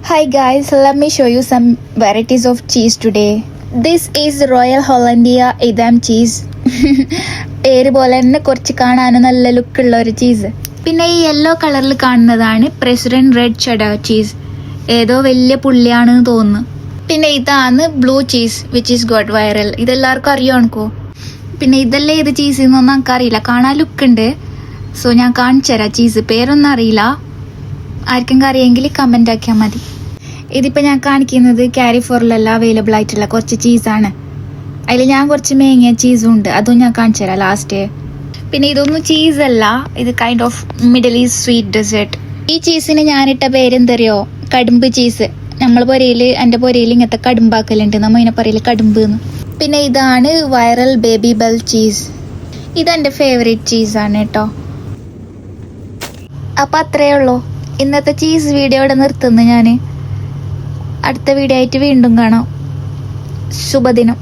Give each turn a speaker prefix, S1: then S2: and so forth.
S1: Hi guys, let me show you some varieties of cheese today. This is Royal Hollandia Edam cheese. പേര് പോലെ തന്നെ കുറച്ച് കാണാൻ നല്ല ലുക്കുള്ള ഒരു ചീസ്. പിന്നെ ഈ യെല്ലോ കളറിൽ കാണുന്നതാണ് പ്രസിഡന്റ് റെഡ് ചെഡർ ചീസ്. ഏതോ വലിയ പുള്ളിയാണെന്ന് തോന്നുന്നു. പിന്നെ ഇതാണ് blue cheese which is got viral. ഇതെല്ലാവർക്കും അറിയാണോ? പിന്നെ ഇതല്ലേ ഏത് ചീസ് എന്നൊന്നും എനിക്കറിയില്ല. കാണാൻ ലുക്കുണ്ട്. സോ ഞാൻ കാണിച്ചു തരാം. ചീസ് പേരൊന്നും അറിയില്ല. ആർക്കെങ്കിലും അറിയെങ്കിൽ കമൻ്റ് ആക്കിയാൽ മതി. ഇതിപ്പോൾ ഞാൻ കാണിക്കുന്നത് കാരിഫോറിലെല്ലാം അവൈലബിൾ ആയിട്ടുള്ള കുറച്ച് ചീസാണ്. അതിൽ ഞാൻ കുറച്ച് മേങ്ങിയ ചീസും ഉണ്ട്. അതും ഞാൻ കാണിച്ചു തരാം ലാസ്റ്റ്. പിന്നെ ഇതൊന്നും ചീസല്ല, ഇത് kind of middle east sweet dessert. ഈ ചീസിന് ഞാനിട്ട പേരെന്തറിയോ? കടുമ്പ് ചീസ്. നമ്മൾ എൻ്റെ പുരയിൽ ഇങ്ങനത്തെ കടുമ്പാക്കലുണ്ട്. നമ്മൾ ഇതിനെ പറയല് കടുമ്പ് എന്ന്. പിന്നെ ഇതാണ് വൈറൽ ബേബി ബെൽ ചീസ്. ഇതെൻ്റെ ഫേവറേറ്റ് ചീസാണ് കേട്ടോ. അപ്പം അത്രയേ ഉള്ളൂ. ഇന്നത്തെ ചീസ് വീഡിയോ ഇവിടെ നിർത്തുന്നു ഞാൻ. അടുത്ത വീഡിയോ ആയിട്ട് വീണ്ടും കാണാം. ശുഭദിനം.